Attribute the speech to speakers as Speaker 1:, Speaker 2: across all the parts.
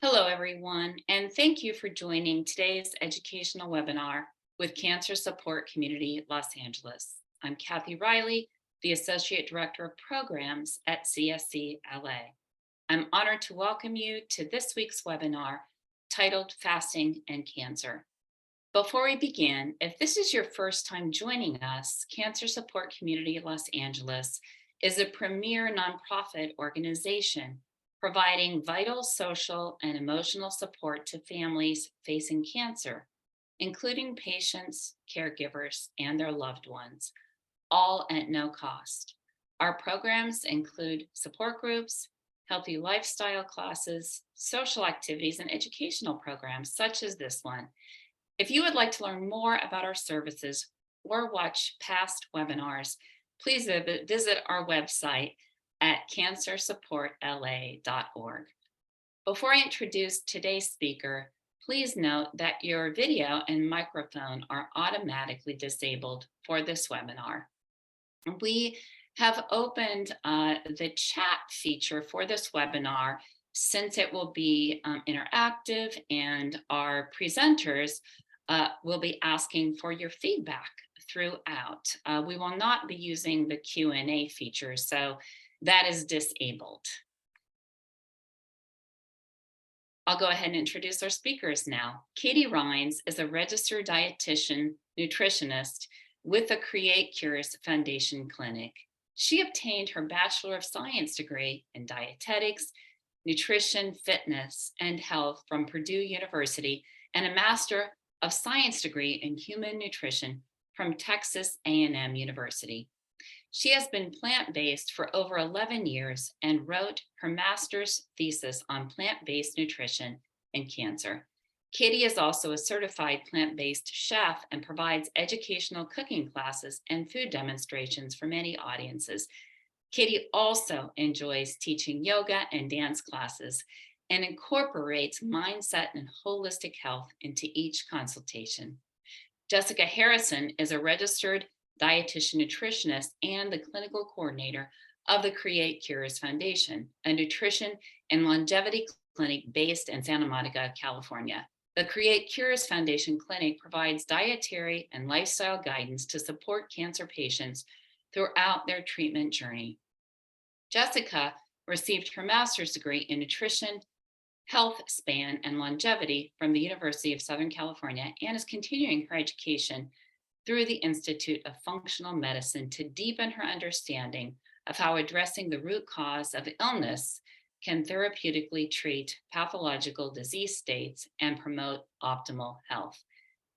Speaker 1: Hello, everyone, and thank you for joining today's educational webinar with Cancer Support Community Los Angeles. I'm Kathy Riley, the Associate Director of Programs at CSC LA. I'm honored to welcome you to this week's webinar titled Fasting and Cancer. Before we begin, if this is your first time joining us, Cancer Support Community Los Angeles is a premier nonprofit organization providing vital social and emotional support to families facing cancer, including patients, caregivers, and their loved ones, all at no cost. Our programs include support groups, healthy lifestyle classes, social activities, and educational programs such as this one. If you would like to learn more about our services or watch past webinars, please visit our website at cancersupportla.org. Before I introduce today's speaker, please note that your video and microphone are automatically disabled for this webinar. We have opened the chat feature for this webinar since it will be interactive, and our presenters will be asking for your feedback throughout. We will not be using the Q&A feature, so that is disabled. I'll go ahead and introduce our speakers now. Katie Reines is a registered dietitian nutritionist with the Create Cures Foundation Clinic. She obtained her Bachelor of Science degree in dietetics, nutrition, fitness, and health from Purdue University, and a Master of Science degree in human nutrition from Texas A&M University. She has been plant-based for over 11 years and wrote her master's thesis on plant-based nutrition and cancer. Katie is also a certified plant-based chef and provides educational cooking classes and food demonstrations for many audiences. Katie also enjoys teaching yoga and dance classes and incorporates mindset and holistic health into each consultation. Jessica Harrison is a registered dietitian nutritionist and the clinical coordinator of the Create Cures Foundation, a nutrition and longevity clinic based in Santa Monica, California. The Create Cures Foundation Clinic provides dietary and lifestyle guidance to support cancer patients throughout their treatment journey. Jessica received her master's degree in nutrition, Healthspan and Longevity from the University of Southern California and is continuing her education through the Institute of Functional Medicine to deepen her understanding of how addressing the root cause of illness can therapeutically treat pathological disease states and promote optimal health.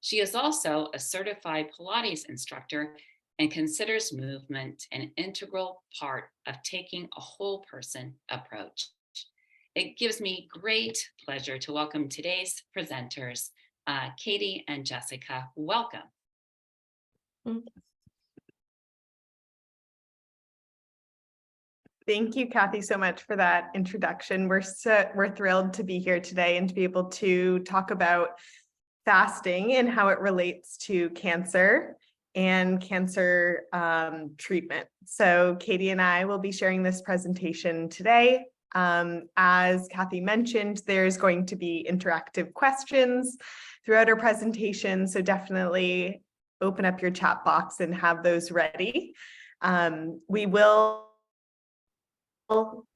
Speaker 1: She is also a certified Pilates instructor and considers movement an integral part of taking a whole person approach. It gives me great pleasure to welcome today's presenters, Katie and Jessica. Welcome.
Speaker 2: Thank you, Kathy, so much for that introduction. We're thrilled to be here today and to be able to talk about fasting and how it relates to cancer and cancer treatment. So Katie and I will be sharing this presentation today. As Kathy mentioned, there's going to be interactive questions throughout our presentation, so definitely open up your chat box and have those ready. We will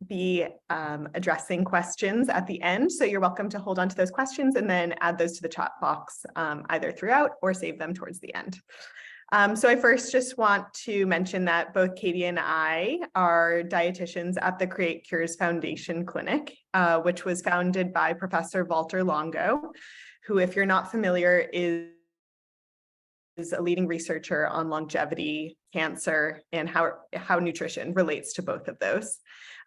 Speaker 2: be addressing questions at the end, so you're welcome to hold on to those questions and then add those to the chat box either throughout or save them towards the end. So I first just want to mention that both Katie and I are dietitians at the Create Cures Foundation Clinic, which was founded by Professor Walter Longo, who, if you're not familiar, is a leading researcher on longevity, cancer, and how nutrition relates to both of those.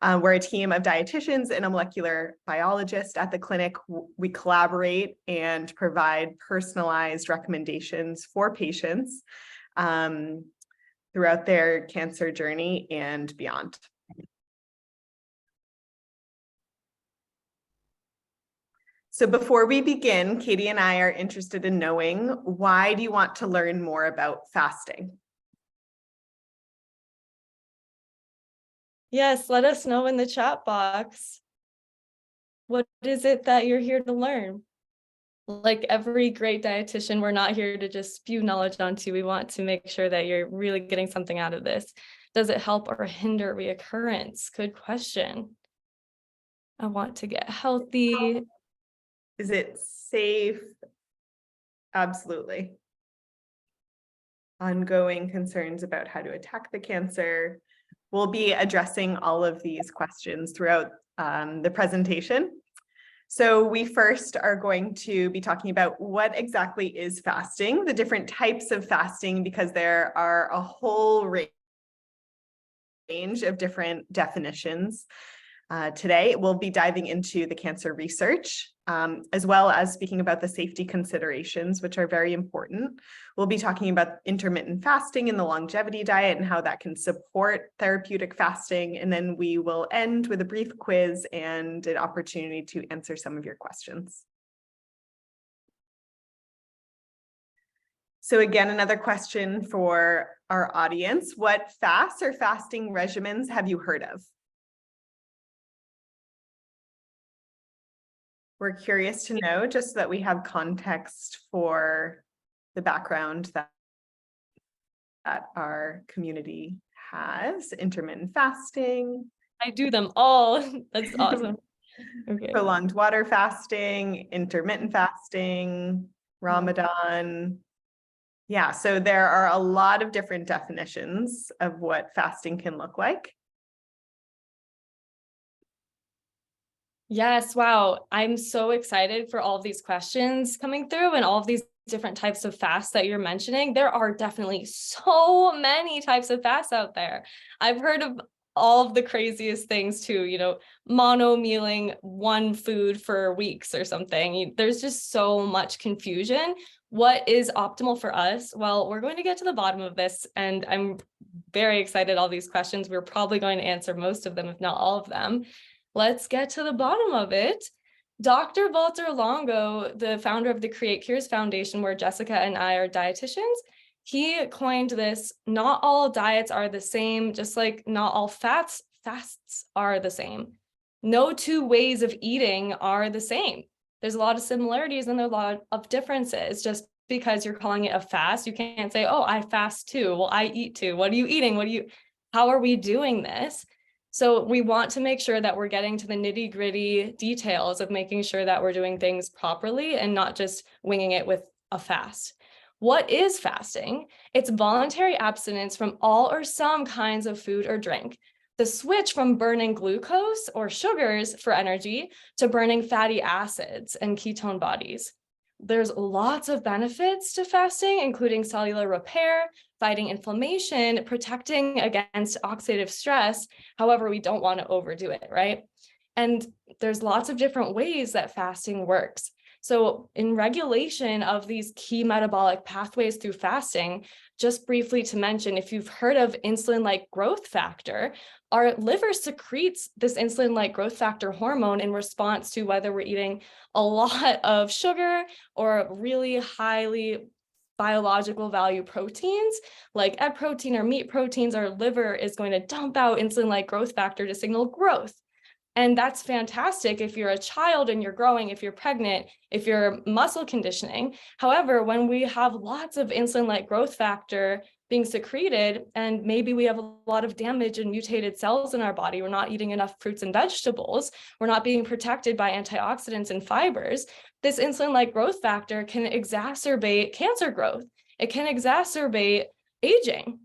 Speaker 2: We're a team of dietitians and a molecular biologist at the clinic. We collaborate and provide personalized recommendations for patients throughout their cancer journey and beyond. So before we begin, Katie and I are interested in knowing, why do you want to learn more about fasting?
Speaker 3: Yes, let us know in the chat box. What is it that you're here to learn? Like every great dietitian, we're not here to just spew knowledge onto you. We want to make sure that you're really getting something out of this. Does it help or hinder reoccurrence? Good question. I want to get healthy.
Speaker 2: Is it safe? Absolutely. Ongoing concerns about how to attack the cancer. We'll be addressing all of these questions throughout the presentation. So we first are going to be talking about what exactly is fasting, the different types of fasting, because there are a whole range of different definitions. Today, we'll be diving into the cancer research, as well as speaking about the safety considerations, which are very important. We'll be talking about intermittent fasting and the longevity diet and how that can support therapeutic fasting. And then we will end with a brief quiz and an opportunity to answer some of your questions. So again, another question for our audience: what fasts or fasting regimens have you heard of? We're curious to know, just so that we have context for the background that our community has. Intermittent fasting.
Speaker 3: I do them all. That's awesome. Okay.
Speaker 2: Prolonged water fasting, intermittent fasting, Ramadan. Yeah, so there are a lot of different definitions of what fasting can look like.
Speaker 3: Yes, wow. I'm so excited for all of these questions coming through and all of these different types of fasts that you're mentioning. There are definitely so many types of fasts out there. I've heard of all of the craziest things too, mono mealing one food for weeks or something. There's just so much confusion. What is optimal for us? Well, we're going to get to the bottom of this, and I'm very excited all these questions. We're probably going to answer most of them, if not all of them. Let's get to the bottom of it. Dr. Walter Longo, the founder of the Create Cures Foundation, where Jessica and I are dietitians, he coined this: not all diets are the same, just like not all fasts are the same. No two ways of eating are the same. There's a lot of similarities and there's a lot of differences. Just because you're calling it a fast, you can't say, oh, I fast too. Well, I eat too. What are you eating? How are we doing this? So we want to make sure that we're getting to the nitty-gritty details of making sure that we're doing things properly and not just winging it with a fast. What is fasting? It's voluntary abstinence from all or some kinds of food or drink. The switch from burning glucose or sugars for energy to burning fatty acids and ketone bodies. There's lots of benefits to fasting, including cellular repair, fighting inflammation, protecting against oxidative stress. However, we don't want to overdo it, right? And there's lots of different ways that fasting works. So in regulation of these key metabolic pathways through fasting, just briefly to mention, if you've heard of insulin-like growth factor, our liver secretes this insulin-like growth factor hormone in response to whether we're eating a lot of sugar or really highly biological value proteins like egg protein or meat proteins. Our liver is going to dump out insulin-like growth factor to signal growth. And that's fantastic if you're a child and you're growing, if you're pregnant, if you're muscle conditioning. However, when we have lots of insulin-like growth factor being secreted, and maybe we have a lot of damage and mutated cells in our body, we're not eating enough fruits and vegetables, we're not being protected by antioxidants and fibers, this insulin-like growth factor can exacerbate cancer growth. It can exacerbate aging.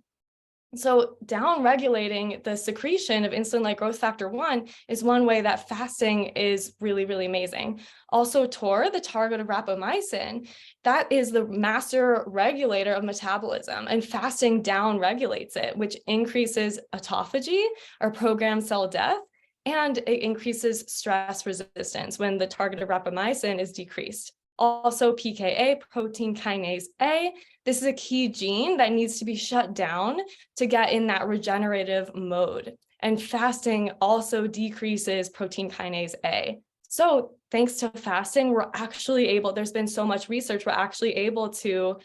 Speaker 3: So down-regulating the secretion of insulin-like growth factor 1 is one way that fasting is really, really amazing. Also, TOR, the target of rapamycin, that is the master regulator of metabolism, and fasting down-regulates it, which increases autophagy, or programmed cell death, and it increases stress resistance when the target of rapamycin is decreased. Also, PKA, protein kinase A. This is a key gene that needs to be shut down to get in that regenerative mode. And fasting also decreases protein kinase A. So thanks to fasting, we're actually able, there's been so much research, we're actually able to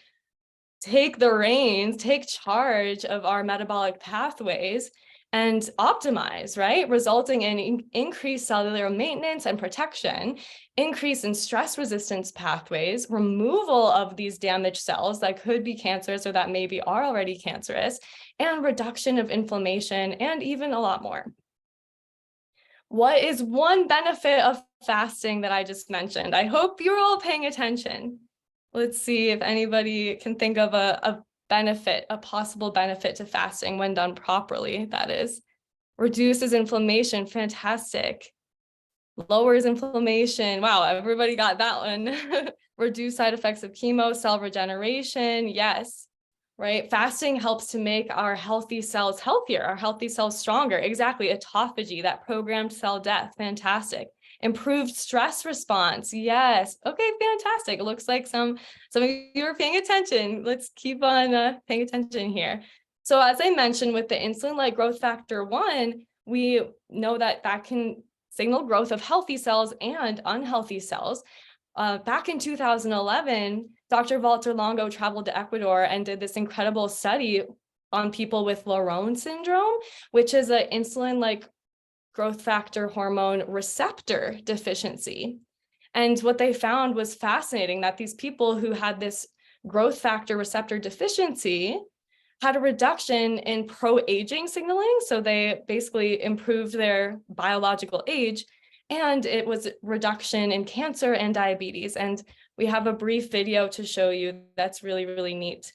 Speaker 3: take the reins, take charge of our metabolic pathways and optimize, right? Resulting in increased cellular maintenance and protection, increase in stress resistance pathways, removal of these damaged cells that could be cancerous or that maybe are already cancerous, and reduction of inflammation, and even a lot more. What is one benefit of fasting that I just mentioned? I hope you're all paying attention. Let's see if anybody can think of a benefit, a possible benefit to fasting when done properly, that is. Reduces inflammation, fantastic. Lowers inflammation, wow, everybody got that one. Reduce side effects of chemo, cell regeneration, yes, right? Fasting helps to make our healthy cells healthier, our healthy cells stronger, exactly, autophagy, that programmed cell death, fantastic. Improved stress response, yes, okay, fantastic. It looks like some of you are paying attention. Let's keep on paying attention here. So as I mentioned, with the insulin-like growth factor 1, we know that that can signal growth of healthy cells and unhealthy cells. Back in 2011, Dr. Walter Longo traveled to Ecuador and did this incredible study on people with Laron syndrome, which is an insulin-like growth factor hormone receptor deficiency. And what they found was fascinating, that these people who had this growth factor receptor deficiency had a reduction in pro-aging signaling. So they basically improved their biological age, and it was reduction in cancer and diabetes. And we have a brief video to show you that's really, really neat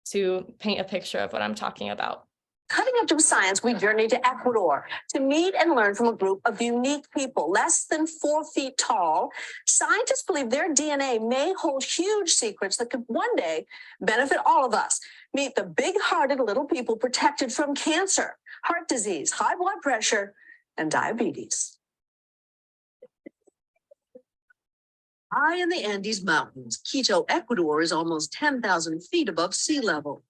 Speaker 3: to paint a picture of what I'm talking about.
Speaker 4: Cutting edge of science, we journeyed to Ecuador to meet and learn from a group of unique people, less than 4 feet tall. Scientists believe their DNA may hold huge secrets that could one day benefit all of us. Meet the big-hearted little people protected from cancer, heart disease, high blood pressure, and diabetes. High in the Andes Mountains, Quito, Ecuador is almost 10,000 feet above sea level.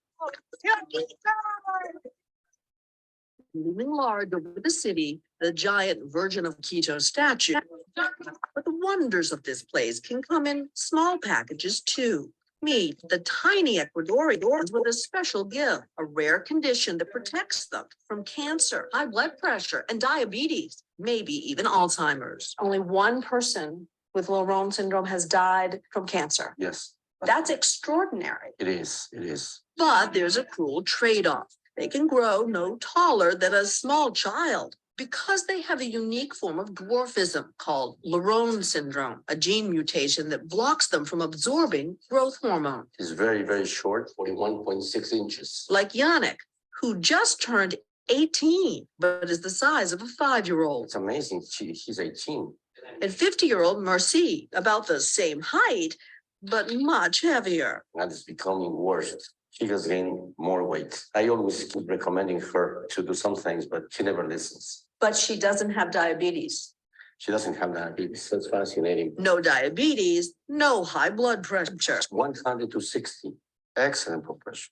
Speaker 4: Looming large over the city, the giant Virgin of Quito statue. But the wonders of this place can come in small packages too. Meet the tiny Ecuadorians with a special gift, a rare condition that protects them from cancer, high blood pressure, and diabetes, maybe even Alzheimer's. Only one person with Laron syndrome has died from cancer.
Speaker 5: Yes.
Speaker 4: That's extraordinary.
Speaker 5: It is. It is.
Speaker 4: But there's a cruel trade-off. They can grow no taller than a small child because they have a unique form of dwarfism called Laron syndrome, a gene mutation that blocks them from absorbing growth hormone.
Speaker 5: It's very, very short, 41.6 inches.
Speaker 4: Like Yannick, who just turned 18, but is the size of a 5-year-old.
Speaker 5: It's amazing. He's 18.
Speaker 4: And 50-year-old Marcy, about the same height, but much heavier.
Speaker 5: And it's becoming worse. She has gained more weight. I always keep recommending her to do some things, but she never listens.
Speaker 4: But she doesn't have diabetes.
Speaker 5: She doesn't have diabetes. That's fascinating.
Speaker 4: No diabetes, no high blood pressure.
Speaker 5: 100 to 60. Excellent blood pressure.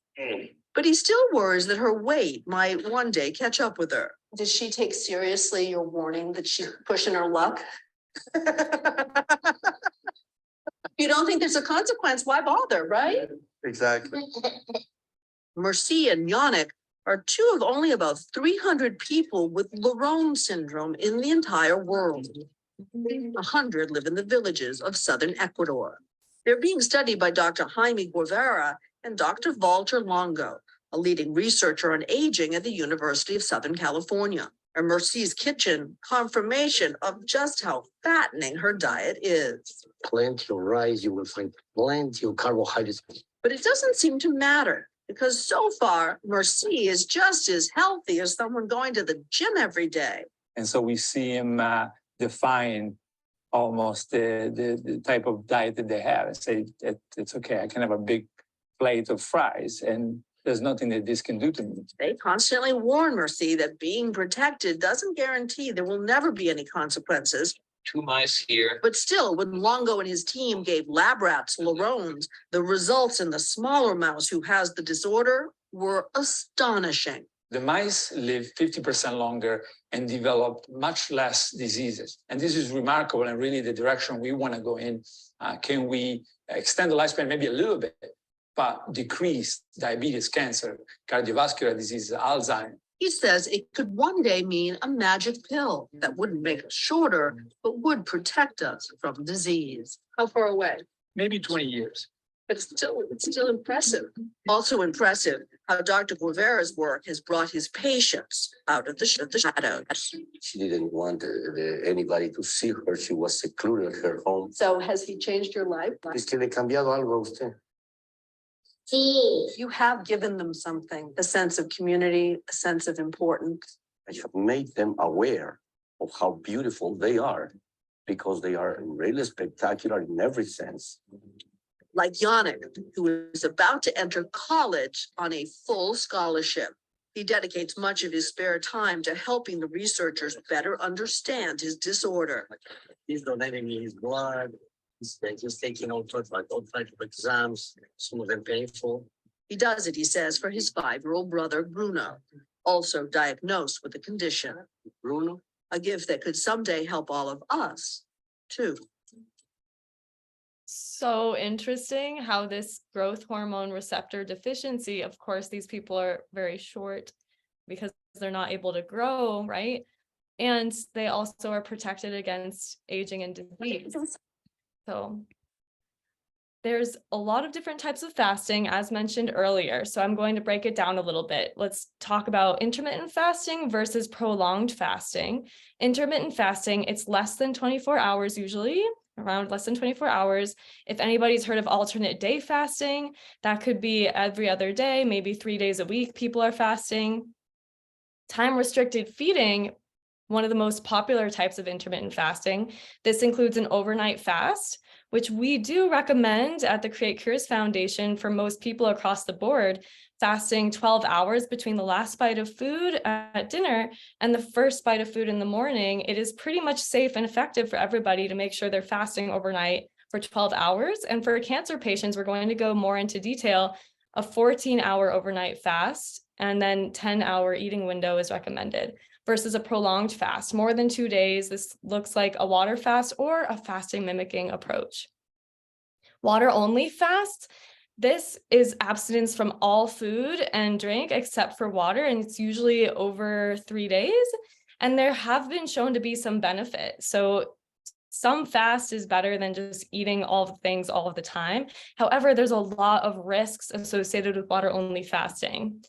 Speaker 4: But he still worries that her weight might one day catch up with her. Does she take seriously your warning that she's pushing her luck? You don't think there's a consequence, why bother, right?
Speaker 5: Exactly.
Speaker 4: Marcy and Yannick are two of only about 300 people with Laron syndrome in the entire world. 100 live in the villages of southern Ecuador. They're being studied by Dr. Jaime Guevara and Dr. Walter Longo, a leading researcher on aging at the University of Southern California. And Mercy's kitchen, confirmation of just how fattening her diet is.
Speaker 5: Plenty of rice, you will find plenty of carbohydrates.
Speaker 4: But it doesn't seem to matter because so far, Mercy is just as healthy as someone going to the gym every day.
Speaker 6: And so we see him define almost the type of diet that they have and say, it's okay, I can have a big plate of fries and there's nothing that this can do to me.
Speaker 4: They constantly warn Mercy that being protected doesn't guarantee there will never be any consequences.
Speaker 7: 2 mice here.
Speaker 4: But still, when Longo and his team gave lab rats Larones, the results in the smaller mouse who has the disorder were astonishing.
Speaker 6: The mice live 50% longer and develop much less diseases. And this is remarkable and really the direction we want to go in. Can we extend the lifespan maybe a little bit, but decrease diabetes, cancer, cardiovascular disease, Alzheimer's?
Speaker 4: He says it could one day mean a magic pill that wouldn't make us shorter, but would protect us from disease. How far away?
Speaker 6: Maybe 20 years.
Speaker 4: But it's still impressive. Also impressive how Dr. Guevara's work has brought his patients out of the shadows.
Speaker 5: She didn't want anybody to see her. She was secluded at her home.
Speaker 4: So has he changed your life?
Speaker 5: ¿Es que le he cambiado algo a usted?
Speaker 4: You have given them something, a sense of community, a sense of importance.
Speaker 5: I have made them aware of how beautiful they are because they are really spectacular in every sense.
Speaker 4: Like Yannick, who is about to enter college on a full scholarship. He dedicates much of his spare time to helping the researchers better understand his disorder.
Speaker 5: He's donating me his blood. He's just taking all types of exams, some of them painful.
Speaker 4: He does it, he says, for his 5-year-old brother, Bruno, also diagnosed with the condition.
Speaker 5: Bruno?
Speaker 4: A gift that could someday help all of us, too.
Speaker 3: So interesting how this growth hormone receptor deficiency, of course, these people are very short because they're not able to grow, right? And they also are protected against aging and disease. So there's a lot of different types of fasting, as mentioned earlier. So I'm going to break it down a little bit. Let's talk about intermittent fasting versus prolonged fasting. Intermittent fasting, it's less than 24 hours usually, around less than 24 hours. If anybody's heard of alternate day fasting, that could be every other day, maybe 3 days a week, people are fasting. Time restricted feeding, one of the most popular types of intermittent fasting. This includes an overnight fast, which we do recommend at the Create Cures Foundation for most people across the board, fasting 12 hours between the last bite of food at dinner and the first bite of food in the morning. It is pretty much safe and effective for everybody to make sure they're fasting overnight for 12 hours. And for cancer patients, we're going to go more into detail. A 14-hour overnight fast and then 10-hour eating window is recommended versus a prolonged fast, more than 2 days. This looks like a water fast or a fasting mimicking approach. Water only fast, this is abstinence from all food and drink except for water, and it's usually over 3 days. And there have been shown to be some benefit. So some fast is better than just eating all the things all of the time. However, there's a lot of risks associated with water only fasting.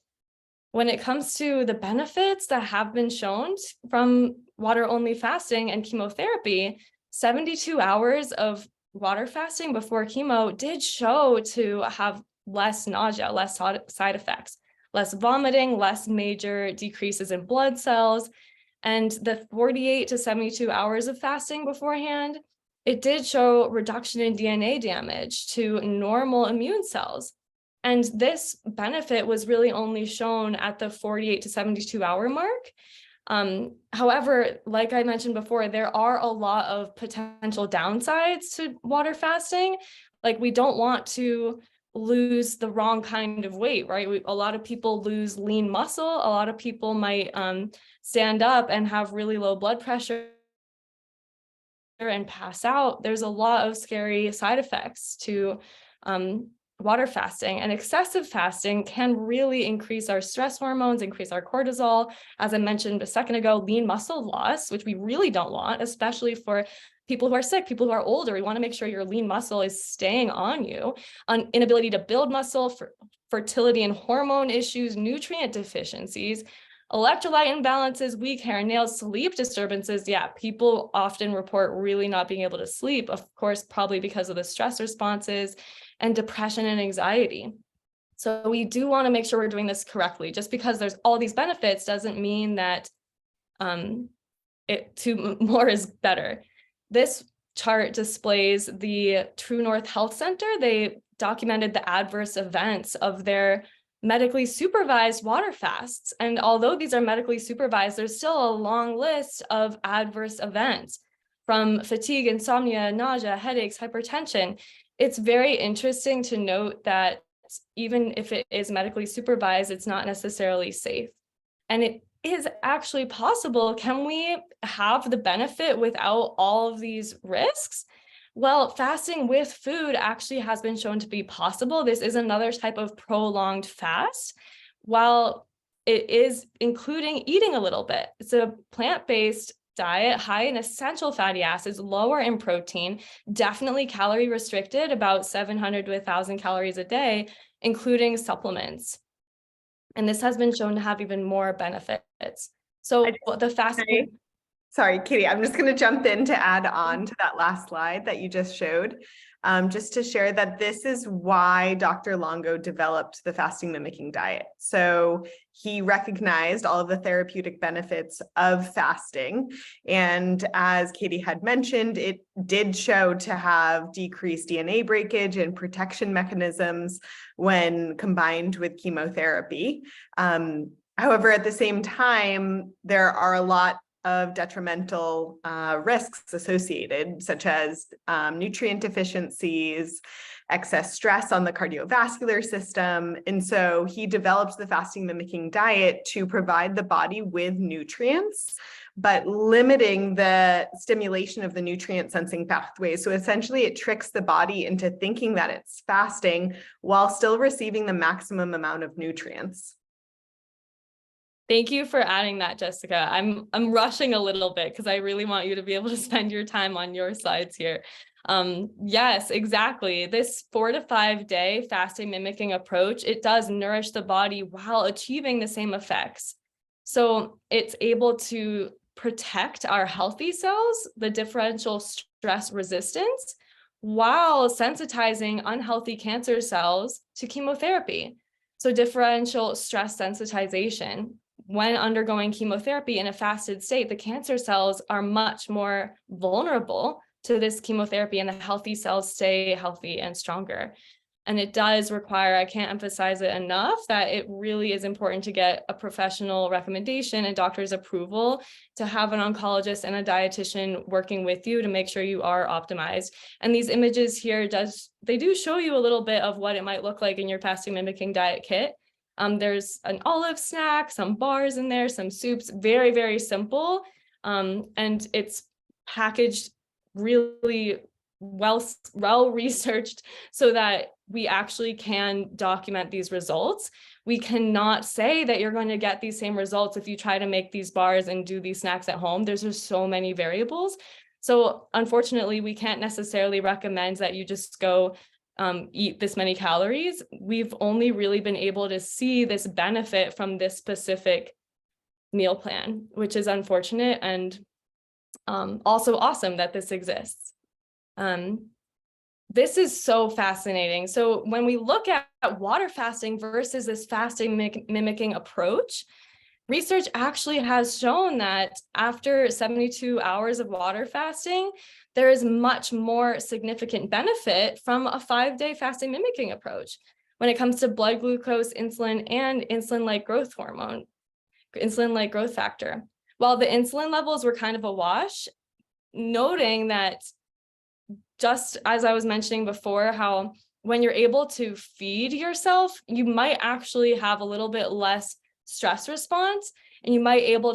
Speaker 3: When it comes to the benefits that have been shown from water only fasting and chemotherapy, 72 hours of water fasting before chemo did show to have less nausea, less side effects, less vomiting, less major decreases in blood cells. And the 48 to 72 hours of fasting beforehand, it did show reduction in DNA damage to normal immune cells. And this benefit was really only shown at the 48 to 72 hour mark. However, like I mentioned before, there are a lot of potential downsides to water fasting. Like we don't want to lose the wrong kind of weight, right? A lot of people lose lean muscle. A lot of people might stand up and have really low blood pressure and pass out. There's a lot of scary side effects to water fasting, and excessive fasting can really increase our stress hormones, increase our cortisol. As I mentioned a second ago, lean muscle loss, which we really don't want, especially for people who are sick, people who are older. We want to make sure your lean muscle is staying on you. Inability to build muscle, fertility and hormone issues, nutrient deficiencies, electrolyte imbalances, weak hair, nails, sleep disturbances. Yeah, people often report really not being able to sleep, of course, probably because of the stress responses, and depression and anxiety. So we do want to make sure we're doing this correctly. Just because there's all these benefits doesn't mean that more is better. This chart displays the True North Health Center. They documented the adverse events of their medically supervised water fasts. And although these are medically supervised, there's still a long list of adverse events, from fatigue, insomnia, nausea, headaches, hypertension. It's very interesting to note that even if it is medically supervised, it's not necessarily safe. And it is actually possible. Can we have the benefit without all of these risks? Well, fasting with food actually has been shown to be possible. This is another type of prolonged fast, while it is including eating a little bit. It's a plant-based diet, high in essential fatty acids, lower in protein, definitely calorie restricted, about 700 to 1,000 calories a day, including supplements. And this has been shown to have even more benefits. So the fasting.
Speaker 2: Sorry, Katie, I'm just going to jump in to add on to that last slide that you just showed, just to share that this is why Dr. Longo developed the fasting mimicking diet. So he recognized all of the therapeutic benefits of fasting. And as Katie had mentioned, it did show to have decreased DNA breakage and protection mechanisms when combined with chemotherapy. However, at the same time, there are a lot of detrimental risks associated, such as nutrient deficiencies, excess stress on the cardiovascular system. And so he developed the fasting mimicking diet to provide the body with nutrients, but limiting the stimulation of the nutrient sensing pathways. So essentially it tricks the body into thinking that it's fasting while still receiving the maximum amount of nutrients.
Speaker 3: Thank you for adding that, Jessica. I'm rushing a little bit because I really want you to be able to spend your time on your slides here. Yes, exactly. This 4 to 5 day fasting mimicking approach, it does nourish the body while achieving the same effects. So it's able to protect our healthy cells, the differential stress resistance, while sensitizing unhealthy cancer cells to chemotherapy. So differential stress sensitization. When undergoing chemotherapy in a fasted state, the cancer cells are much more vulnerable to this chemotherapy, and the healthy cells stay healthy and stronger. And it does require, I can't emphasize it enough, that it really is important to get a professional recommendation and doctor's approval to have an oncologist and a dietitian working with you to make sure you are optimized. And these images here, they do show you a little bit of what it might look like in your fasting mimicking diet kit. There's an olive snack, some bars in there, some soups, very, very simple. And it's packaged really well researched so that we actually can document these results. We cannot say that you're going to get these same results if you try to make these bars and do these snacks at home. There's just so many variables. So unfortunately, we can't necessarily recommend that you just go eat this many calories. We've only really been able to see this benefit from this specific meal plan, which is unfortunate and also awesome that this exists. This is so fascinating. So when we look at water fasting versus this fasting mimicking approach, research actually has shown that after 72 hours of water fasting, there is much more significant benefit from a 5-day fasting mimicking approach when it comes to blood glucose, insulin, and insulin-like growth hormone, insulin-like growth factor. While the insulin levels were kind of a wash, noting that just as I was mentioning before, how when you're able to feed yourself, you might actually have a little bit less stress response, and you might be able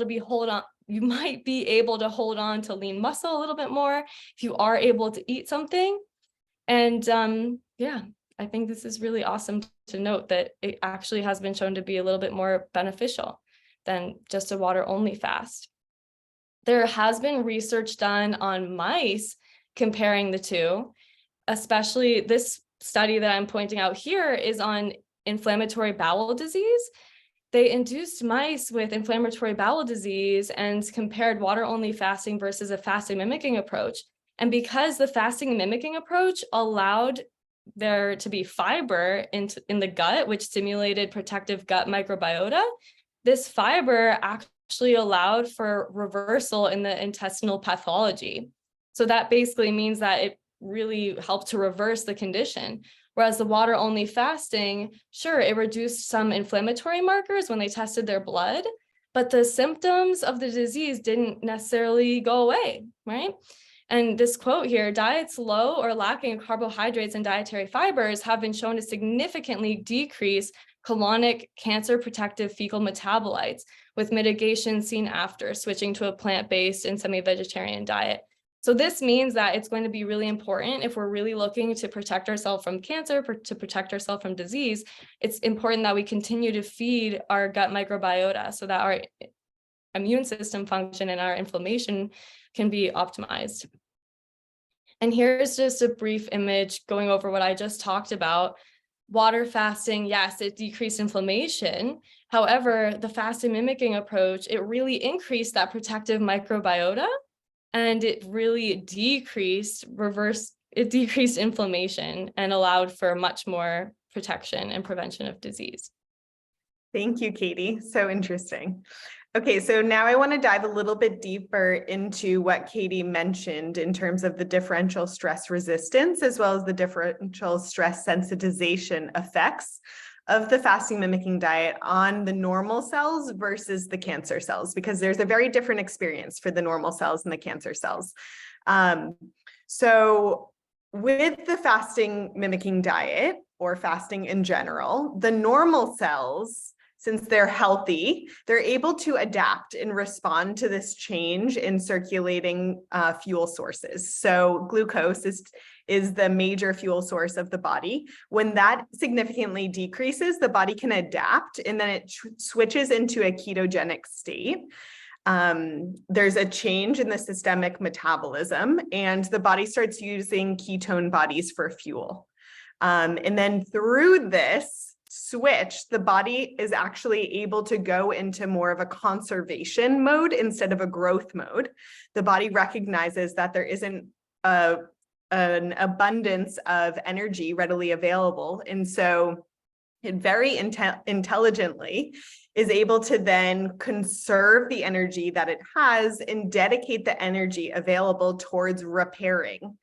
Speaker 3: to hold on to lean muscle a little bit more if you are able to eat something. And yeah, I think this is really awesome to note that it actually has been shown to be a little bit more beneficial than just a water only fast. There has been research done on mice comparing the two, especially this study that I'm pointing out here is on inflammatory bowel disease. They induced mice with inflammatory bowel disease and compared water only fasting versus a fasting mimicking approach. And because the fasting mimicking approach allowed there to be fiber in the gut, which stimulated protective gut microbiota, this fiber actually allowed for reversal in the intestinal pathology. So that basically means that it really helped to reverse the condition. Whereas the water only fasting, sure, it reduced some inflammatory markers when they tested their blood, but the symptoms of the disease didn't necessarily go away, right? And this quote here, diets low or lacking in carbohydrates and dietary fibers have been shown to significantly decrease colonic cancer protective fecal metabolites, with mitigation seen after switching to a plant-based and semi-vegetarian diet. So this means that it's going to be really important if we're really looking to protect ourselves from cancer, to protect ourselves from disease. It's important that we continue to feed our gut microbiota so that our immune system function and our inflammation can be optimized. And here's just a brief image going over what I just talked about. Water fasting, yes, it decreased inflammation. However, the fasting mimicking approach, it really increased that protective microbiota, and it really decreased inflammation and allowed for much more protection and prevention of disease.
Speaker 2: Thank you, Katie. So interesting. Okay, so now I want to dive a little bit deeper into what Katie mentioned in terms of the differential stress resistance, as well as the differential stress sensitization effects of the fasting mimicking diet on the normal cells versus the cancer cells, because there's a very different experience for the normal cells and the cancer cells. So with the fasting mimicking diet, or fasting in general, the normal cells, since they're healthy, they're able to adapt and respond to this change in circulating fuel sources. So glucose is the major fuel source of the body. When that significantly decreases, the body can adapt, and then it switches into a ketogenic state. There's a change in the systemic metabolism, and the body starts using ketone bodies for fuel. And then through this switch, the body is actually able to go into more of a conservation mode instead of a growth mode. The body recognizes that there isn't an abundance of energy readily available. And so it very intelligently is able to then conserve the energy that it has and dedicate the energy available towards repairing.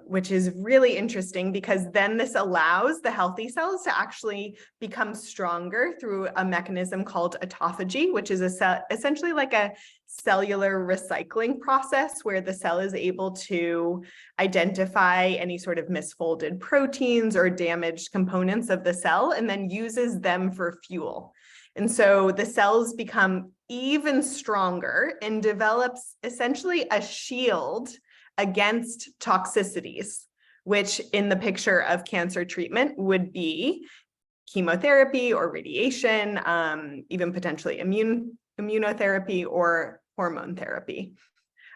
Speaker 2: Which is really interesting, because then this allows the healthy cells to actually become stronger through a mechanism called autophagy, which is essentially like a cellular recycling process where the cell is able to identify any sort of misfolded proteins or damaged components of the cell and then uses them for fuel. And so the cells become even stronger and develops essentially a shield against toxicities, which in the picture of cancer treatment would be chemotherapy or radiation, even potentially immunotherapy or hormone therapy.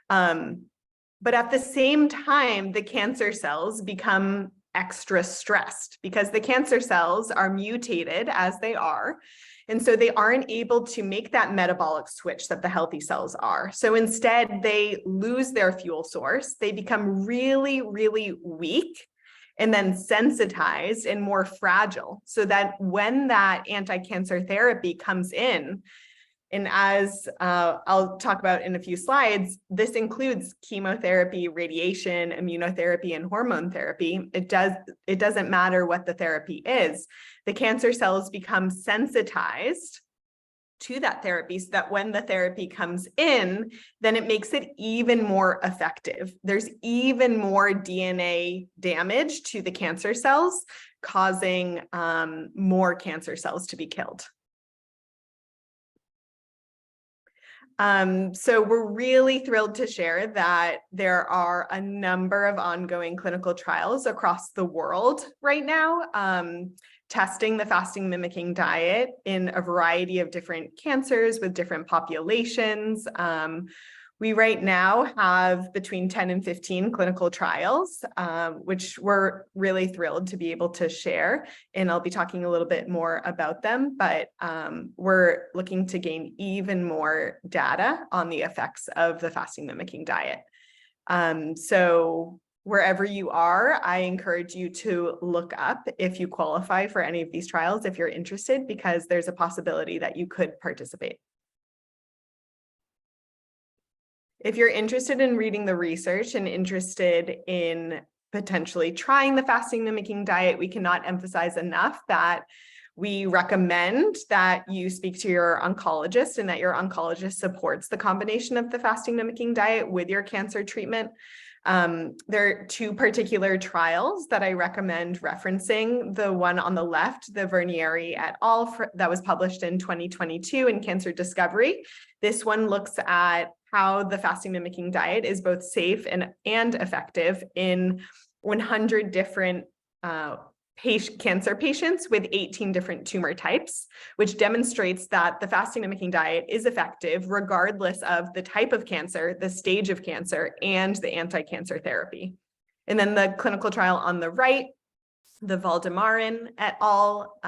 Speaker 2: But at the same time, the cancer cells become extra stressed because the cancer cells are mutated as they are. And so they aren't able to make that metabolic switch that the healthy cells are. So instead, they lose their fuel source. They become really, really weak and then sensitized and more fragile. So that when that anti-cancer therapy comes in, and as I'll talk about in a few slides, this includes chemotherapy, radiation, immunotherapy, and hormone therapy. It doesn't matter what the therapy is. The cancer cells become sensitized to that therapy so that when the therapy comes in, then it makes it even more effective. There's even more DNA damage to the cancer cells, causing more cancer cells to be killed. So we're really thrilled to share that there are a number of ongoing clinical trials across the world right now, testing the fasting mimicking diet in a variety of different cancers with different populations. We right now have between 10 and 15 clinical trials, which we're really thrilled to be able to share. And I'll be talking a little bit more about them, but we're looking to gain even more data on the effects of the fasting mimicking diet. So wherever you are, I encourage you to look up if you qualify for any of these trials, if you're interested, because there's a possibility that you could participate. If you're interested in reading the research and interested in potentially trying the fasting mimicking diet, we cannot emphasize enough that we recommend that you speak to your oncologist and that your oncologist supports the combination of the fasting mimicking diet with your cancer treatment. There are two particular trials that I recommend referencing. The one on the left, the Vernieri et al. That was published in 2022 in Cancer Discovery. This one looks at how the fasting mimicking diet is both safe and effective in 100 different cancer patients with 18 different tumor types, which demonstrates that the fasting mimicking diet is effective regardless of the type of cancer, the stage of cancer, and the anti-cancer therapy. And then the clinical trial on the right, the Valdemarin et al.,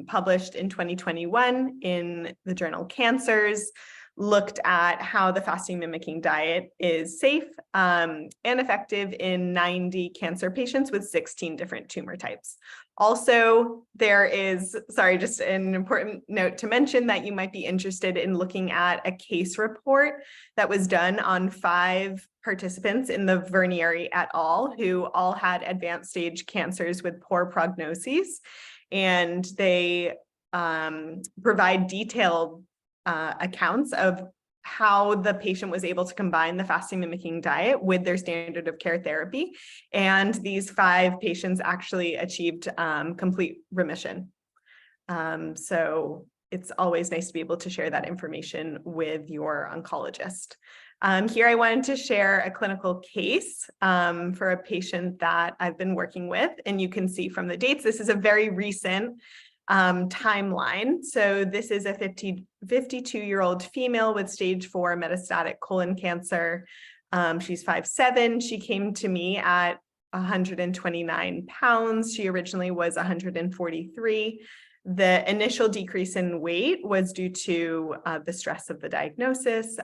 Speaker 2: published in 2021 in the journal Cancers, looked at how the fasting mimicking diet is safe and effective in 90 cancer patients with 16 different tumor types. Also, there is, just an important note to mention that you might be interested in looking at a case report that was done on 5 participants in the Vernieri et al. Who all had advanced stage cancers with poor prognoses. And they provide detailed accounts of how the patient was able to combine the fasting mimicking diet with their standard of care therapy. And these 5 patients actually achieved complete remission. So it's always nice to be able to share that information with your oncologist. Here I wanted to share a clinical case for a patient that I've been working with, and you can see from the dates, this is a very recent timeline. So this is a 52-year-old female with stage 4 metastatic colon cancer. She's 5'7". She came to me at 129 pounds. She originally was 143. The initial decrease in weight was due to the stress of the diagnosis.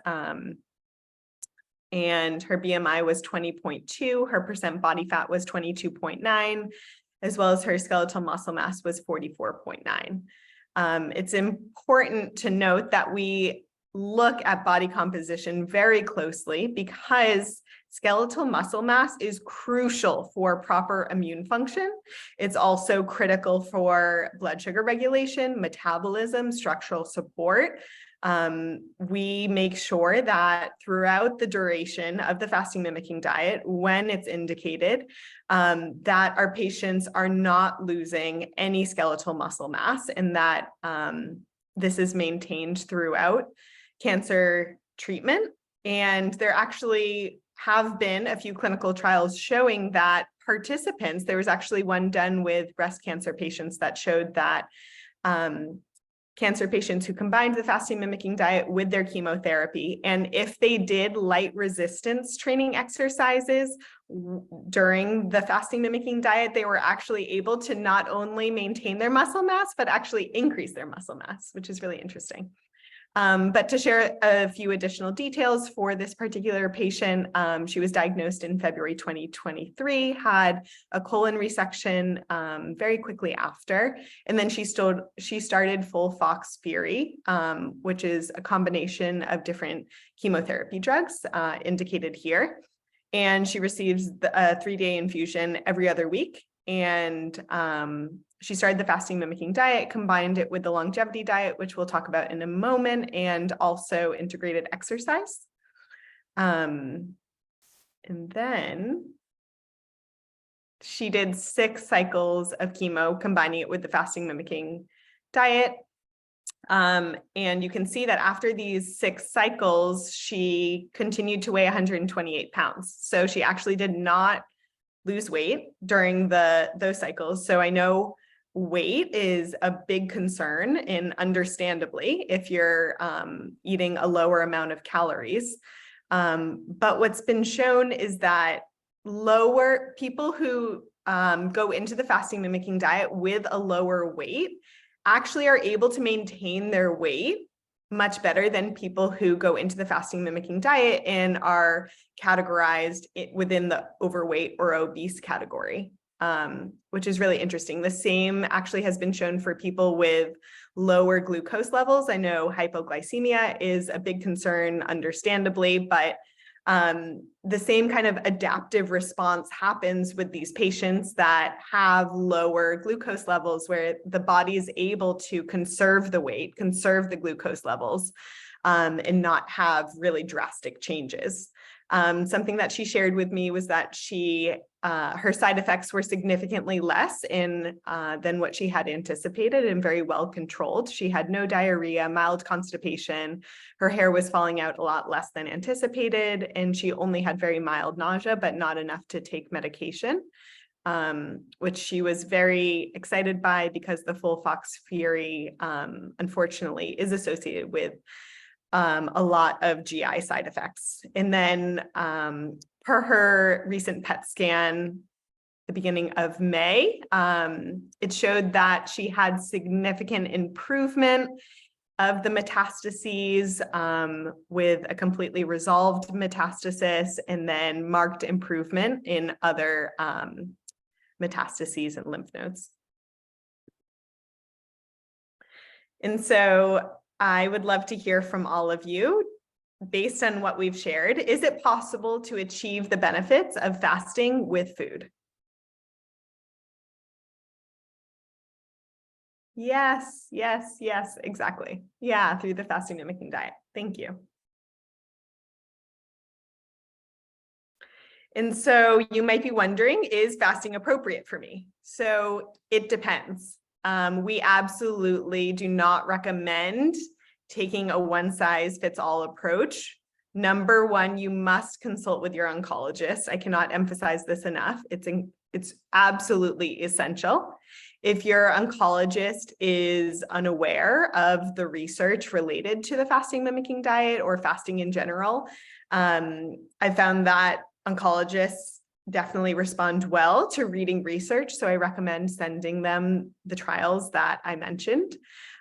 Speaker 2: And her BMI was 20.2. Her percent body fat was 22.9. as well as her skeletal muscle mass was 44.9. It's important to note that we look at body composition very closely because skeletal muscle mass is crucial for proper immune function. It's also critical for blood sugar regulation, metabolism, structural support. We make sure that throughout the duration of the fasting mimicking diet, when it's indicated, that our patients are not losing any skeletal muscle mass and that this is maintained throughout cancer treatment. And there actually have been a few clinical trials showing that participants, there was actually one done with breast cancer patients that showed that cancer patients who combined the fasting mimicking diet with their chemotherapy, and if they did light resistance training exercises during the fasting mimicking diet, they were actually able to not only maintain their muscle mass, but actually increase their muscle mass, which is really interesting. But to share a few additional details for this particular patient, she was diagnosed in February 2023, had a colon resection very quickly after, and then she started FOLFOXIRI, which is a combination of different chemotherapy drugs indicated here. And she receives a 3-day infusion every other week. And she started the fasting mimicking diet, combined it with the longevity diet, which we'll talk about in a moment, and also integrated exercise. And then she did 6 cycles of chemo, combining it with the fasting mimicking diet. And you can see that after these 6 cycles, she continued to weigh 128 pounds. So she actually did not lose weight during those cycles. So I know weight is a big concern, and understandably, if you're eating a lower amount of calories. But what's been shown is that lower people who go into the fasting mimicking diet with a lower weight actually are able to maintain their weight much better than people who go into the fasting mimicking diet and are categorized within the overweight or obese category, which is really interesting. The same actually has been shown for people with lower glucose levels. I know hypoglycemia is a big concern, understandably, but the same kind of adaptive response happens with these patients that have lower glucose levels, where the body is able to conserve the weight, conserve the glucose levels, and not have really drastic changes. Something that she shared with me was that her side effects were significantly less than what she had anticipated, and very well controlled. She had no diarrhea, mild constipation. Her hair was falling out a lot less than anticipated, and she only had very mild nausea, but not enough to take medication, which she was very excited by, because the full Fox Fury, unfortunately, is associated with a lot of GI side effects. And then per her recent PET scan, the beginning of May, it showed that she had significant improvement of the metastases, with a completely resolved metastasis, and then marked improvement in other metastases and lymph nodes. And so I would love to hear from all of you. Based on what we've shared, is it possible to achieve the benefits of fasting with food? Yes, yes, yes, exactly. Yeah, through the fasting mimicking diet. Thank you. And so you might be wondering, is fasting appropriate for me? So it depends. We absolutely do not recommend taking a one-size-fits-all approach. Number one, you must consult with your oncologist. I cannot emphasize this enough. It's absolutely essential. If your oncologist is unaware of the research related to the fasting mimicking diet or fasting in general, I found that oncologists definitely respond well to reading research. So I recommend sending them the trials that I mentioned.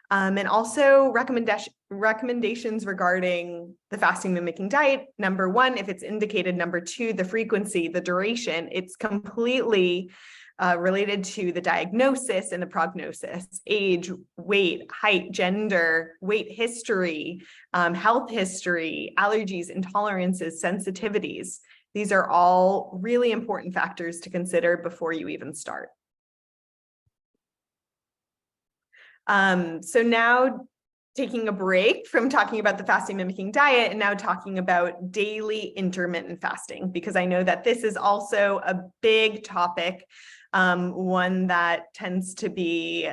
Speaker 2: And also recommendations regarding the fasting mimicking diet. Number one, if it's indicated. Number two, the frequency, the duration. It's completely related to the diagnosis and the prognosis: age, weight, height, gender, weight history, health history, allergies, intolerances, sensitivities. These are all really important factors to consider before you even start. So now, taking a break from talking about the fasting mimicking diet and now talking about daily intermittent fasting, because I know that this is also a big topic, one that tends to be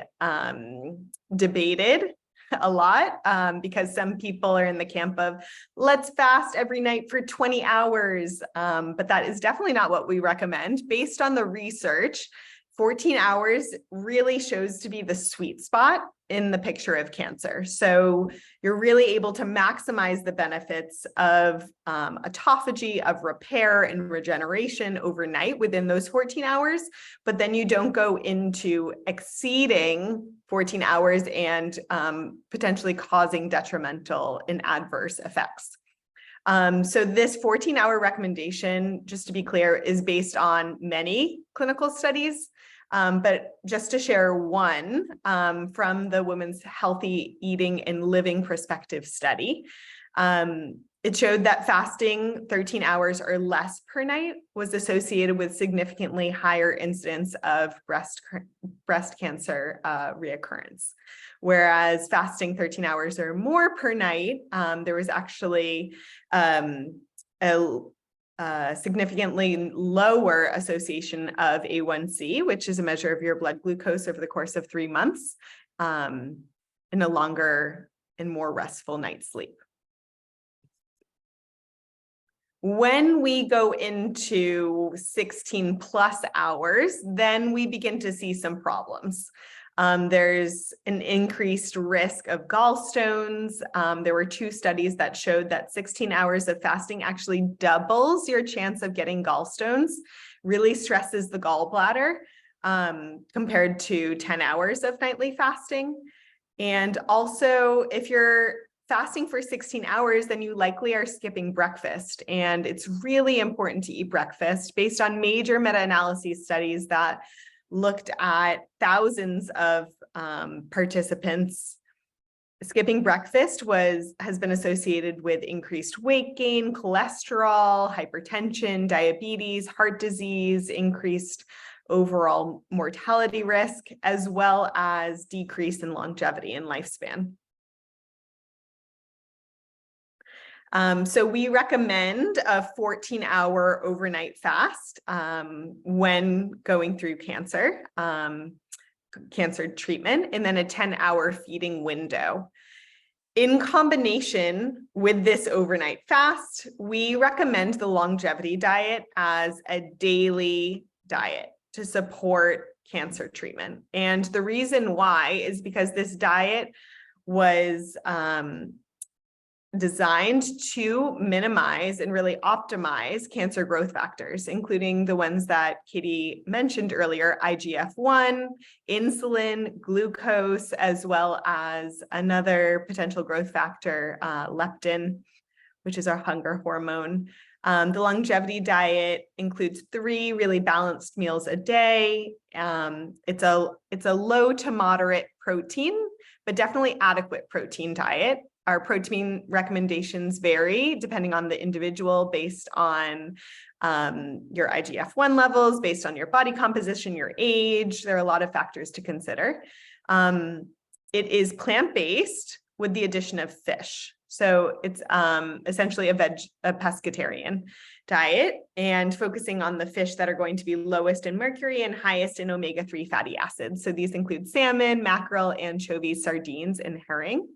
Speaker 2: debated a lot, because some people are in the camp of let's fast every night for 20 hours. But that is definitely not what we recommend. Based on the research, 14 hours really shows to be the sweet spot in the picture of cancer. So you're really able to maximize the benefits of autophagy, of repair and regeneration overnight within those 14 hours, but then you don't go into exceeding 14 hours and potentially causing detrimental and adverse effects. So this 14-hour recommendation, just to be clear, is based on many clinical studies. But just to share one from the Women's Healthy Eating and Living Perspective study, it showed that fasting 13 hours or less per night was associated with significantly higher incidence of breast cancer reoccurrence. Whereas fasting 13 hours or more per night, there was actually a significantly lower association of A1C, which is a measure of your blood glucose over the course of 3 months. a longer and more restful night's sleep. When we go into 16 plus hours, then we begin to see some problems. There's an increased risk of gallstones. There were 2 studies that showed that 16 hours of fasting actually doubles your chance of getting gallstones, really stresses the gallbladder compared to 10 hours of nightly fasting. And also, if you're fasting for 16 hours, then you likely are skipping breakfast. And it's really important to eat breakfast based on major meta-analysis studies that looked at thousands of participants. Skipping breakfast has been associated with increased weight gain, cholesterol, hypertension, diabetes, heart disease, increased overall mortality risk, as well as decrease in longevity and lifespan. So we recommend a 14-hour overnight fast when going through cancer treatment, and then a 10-hour feeding window. In combination with this overnight fast, we recommend the longevity diet as a daily diet to support cancer treatment. And the reason why is because this diet was designed to minimize and really optimize cancer growth factors, including the ones that Katie mentioned earlier, IGF-1, insulin, glucose, as well as another potential growth factor, leptin, which is our hunger hormone. The longevity diet includes 3 really balanced meals a day. It's a low to moderate protein, but definitely adequate protein diet. Our protein recommendations vary depending on the individual based on your IGF-1 levels, based on your body composition, your age. There are a lot of factors to consider. It is plant-based with the addition of fish. So it's essentially a pescatarian diet, and focusing on the fish that are going to be lowest in mercury and highest in omega-3 fatty acids. So these include salmon, mackerel, anchovies, sardines, and herring.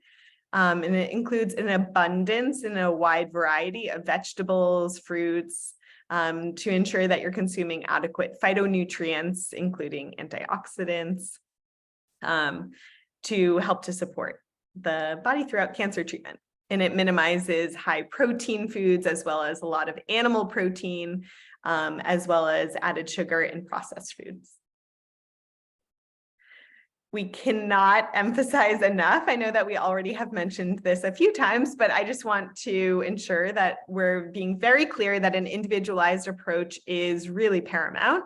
Speaker 2: And it includes an abundance in a wide variety of vegetables, fruits, to ensure that you're consuming adequate phytonutrients, including antioxidants, to help to support the body throughout cancer treatment. And it minimizes high protein foods, as well as a lot of animal protein, as well as added sugar and processed foods. We cannot emphasize enough. I know that we already have mentioned this a few times, but I just want to ensure that we're being very clear that an individualized approach is really paramount.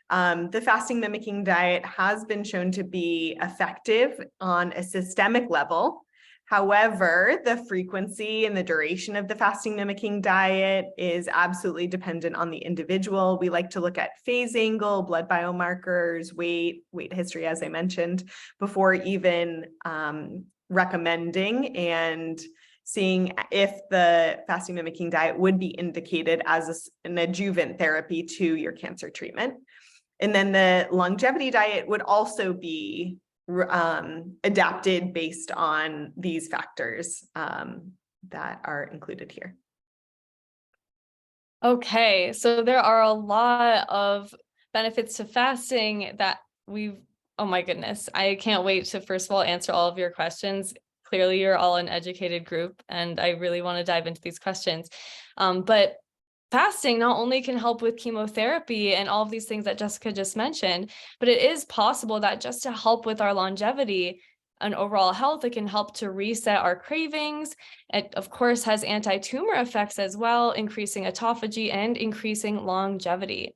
Speaker 2: The fasting mimicking diet has been shown to be effective on a systemic level. However, the frequency and the duration of the fasting mimicking diet is absolutely dependent on the individual. We like to look at phase angle, blood biomarkers, weight history, as I mentioned, before even recommending and seeing if the fasting mimicking diet would be indicated as an adjuvant therapy to your cancer treatment. And then the longevity diet would also be adapted based on these factors that are included here.
Speaker 3: Okay, so there are a lot of benefits to fasting that oh my goodness, I can't wait to first of all answer all of your questions. Clearly you're all an educated group and I really want to dive into these questions. But fasting not only can help with chemotherapy and all of these things that Jessica just mentioned, but it is possible that just to help with our longevity and overall health, it can help to reset our cravings. It, of course, has anti-tumor effects as well, increasing autophagy and increasing longevity.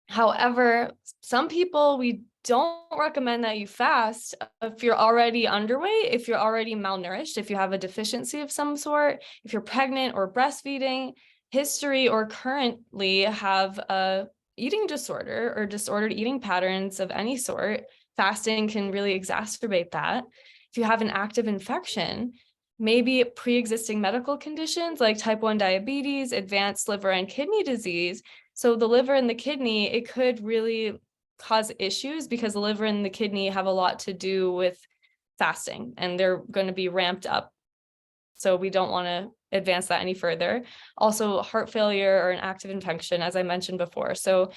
Speaker 3: However, some people, we don't recommend that you fast if you're already underweight, if you're already malnourished, if you have a deficiency of some sort, if you're pregnant or breastfeeding, history, or currently have a eating disorder or disordered eating patterns of any sort. Fasting can really exacerbate that. If you have an active infection, maybe pre-existing medical conditions like type 1 diabetes, advanced liver and kidney disease. So the liver and the kidney, it could really cause issues because the liver and the kidney have a lot to do with fasting, and they're going to be ramped up. So we don't want to advance that any further. Also, heart failure or an active infection, as I mentioned before. So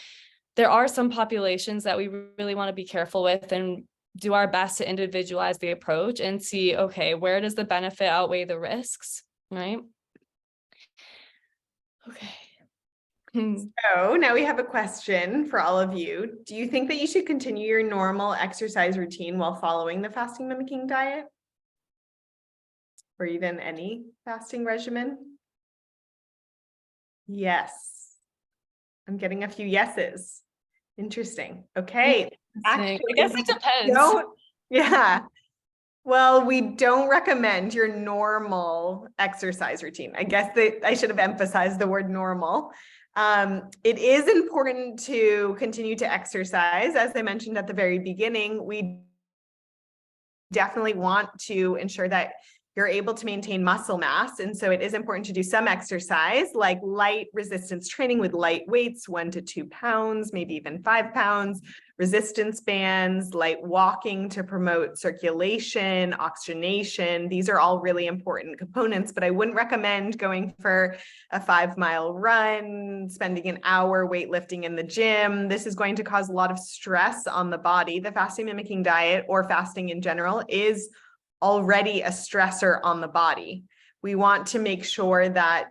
Speaker 3: there are some populations that we really want to be careful with and do our best to individualize the approach and see, okay, where does the benefit outweigh the risks, right? Okay.
Speaker 2: So now we have a question for all of you. Do you think that you should continue your normal exercise routine while following the fasting mimicking diet? Or even any fasting regimen? Yes. I'm getting a few yeses. Interesting. Okay.
Speaker 3: I guess it depends.
Speaker 2: Yeah. Well, we don't recommend your normal exercise routine. I guess that I should have emphasized the word normal. It is important to continue to exercise. As I mentioned at the very beginning, we definitely want to ensure that you're able to maintain muscle mass. And so it is important to do some exercise like light resistance training with light weights, 1 to 2 pounds, maybe even 5 pounds, resistance bands, light walking to promote circulation, oxygenation. These are all really important components, but I wouldn't recommend going for a 5-mile run, spending an hour weightlifting in the gym. This is going to cause a lot of stress on the body. The fasting mimicking diet, or fasting in general, is already a stressor on the body. We want to make sure that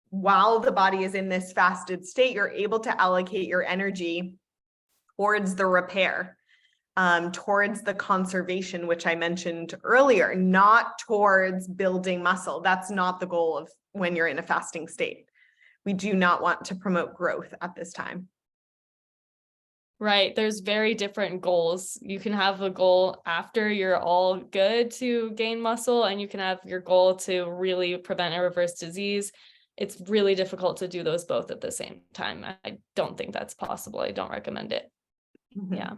Speaker 2: while the body is in this fasted state, you're able to allocate your energy towards the repair, towards the conservation, which I mentioned earlier, not towards building muscle. That's not the goal of when you're in a fasting state. We do not want to promote growth at this time.
Speaker 3: Right. There's very different goals. You can have a goal after you're all good to gain muscle, and you can have your goal to really prevent or reverse disease. It's really difficult to do those both at the same time. I don't think that's possible. I don't recommend it.
Speaker 2: Mm-hmm.
Speaker 3: Yeah.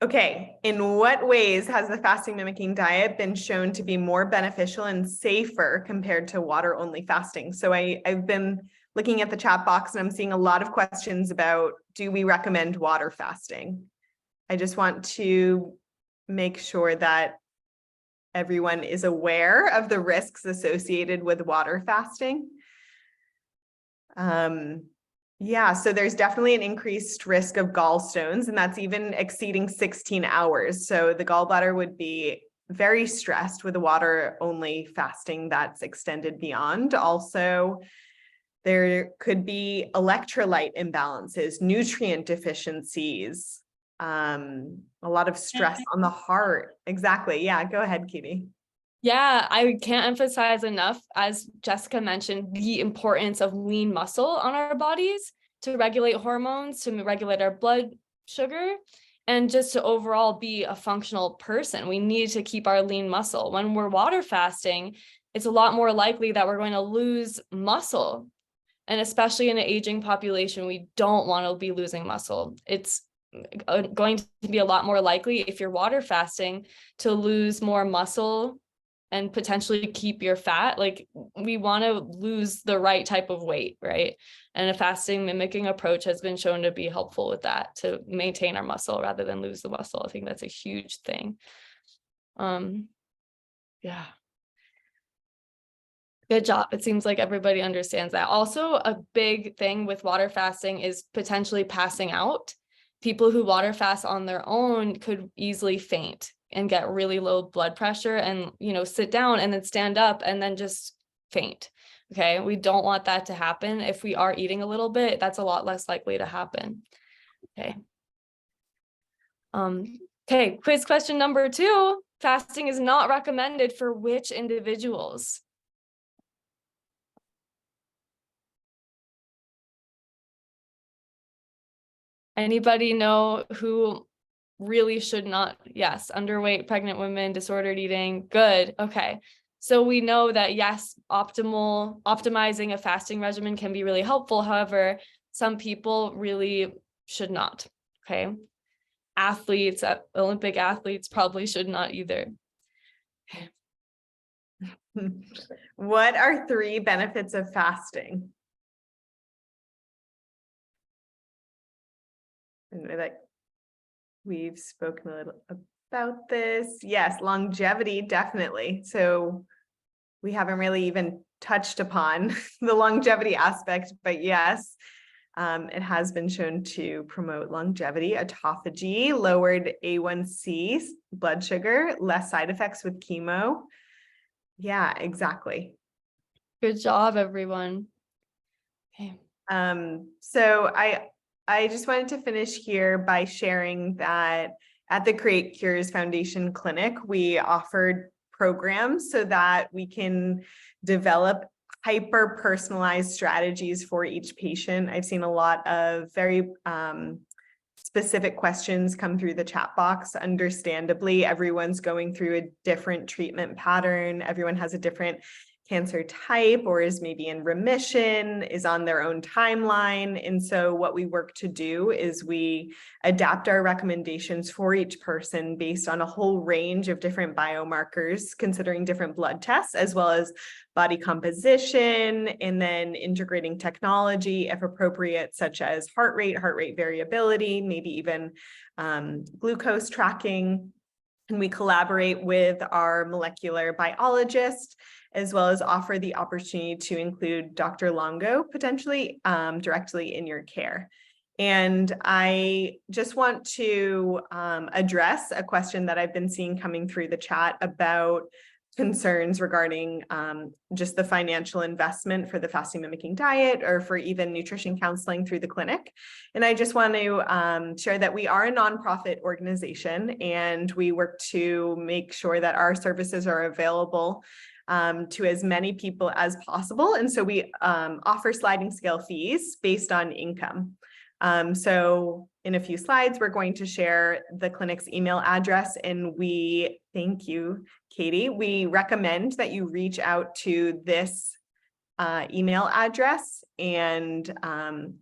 Speaker 2: Okay. In what ways has the fasting mimicking diet been shown to be more beneficial and safer compared to water only fasting? So I've been looking at the chat box and I'm seeing a lot of questions about, do we recommend water fasting? I just want to make sure that everyone is aware of the risks associated with water fasting. Yeah, so there's definitely an increased risk of gallstones, and that's even exceeding 16 hours. So the gallbladder would be very stressed with a water only fasting that's extended beyond. Also, there could be electrolyte imbalances, nutrient deficiencies, a lot of stress on the heart. Exactly. Yeah, go ahead, Katie.
Speaker 3: Yeah, I can't emphasize enough, as Jessica mentioned, the importance of lean muscle on our bodies to regulate hormones, to regulate our blood sugar, and just to overall be a functional person. We need to keep our lean muscle. When we're water fasting, it's a lot more likely that we're going to lose muscle. And especially in an aging population, we don't want to be losing muscle. It's going to be a lot more likely if you're water fasting to lose more muscle and potentially keep your fat. Like, we want to lose the right type of weight, right? And a fasting mimicking approach has been shown to be helpful with that, to maintain our muscle rather than lose the muscle. I think that's a huge thing. Yeah. Good job. It seems like everybody understands that. Also, a big thing with water fasting is potentially passing out. People who water fast on their own could easily faint and get really low blood pressure and, sit down and then stand up and then just faint. Okay. We don't want that to happen. If we are eating a little bit, that's a lot less likely to happen. Okay. Okay. Quiz question number 2. Fasting is not recommended for which individuals? Anybody know who really should not? Yes, underweight, pregnant women, disordered eating. Good. Okay. So we know that, yes, optimizing a fasting regimen can be really helpful. However, some people really should not. Okay. Athletes, Olympic athletes probably should not either. Okay.
Speaker 2: What are 3 benefits of fasting? And like we've spoken a little about this. Yes, longevity, definitely. So we haven't really even touched upon the longevity aspect, but yes, it has been shown to promote longevity, autophagy, lowered A1C, blood sugar, less side effects with chemo. Yeah, exactly.
Speaker 3: Good job, everyone. Okay.
Speaker 2: So I just wanted to finish here by sharing that at the Create Cures Foundation Clinic, we offered programs so that we can develop hyper personalized strategies for each patient. I've seen a lot of very specific questions come through the chat box. Understandably, everyone's going through a different treatment pattern. Everyone has a different cancer type or is maybe in remission, is on their own timeline. And so what we work to do is we adapt our recommendations for each person based on a whole range of different biomarkers, considering different blood tests, as well as body composition, and then integrating technology if appropriate, such as heart rate variability, maybe even glucose tracking. And we collaborate with our molecular biologist, as well as offer the opportunity to include Dr. Longo potentially directly in your care. And I just want to address a question that I've been seeing coming through the chat about concerns regarding just the financial investment for the fasting mimicking diet or for even nutrition counseling through the clinic. And I just want to share that we are a nonprofit organization and we work to make sure that our services are available to as many people as possible. And so we offer sliding scale fees based on income. So in a few slides, we're going to share the clinic's email address, and we thank you, Katie. We recommend that you reach out to this email address and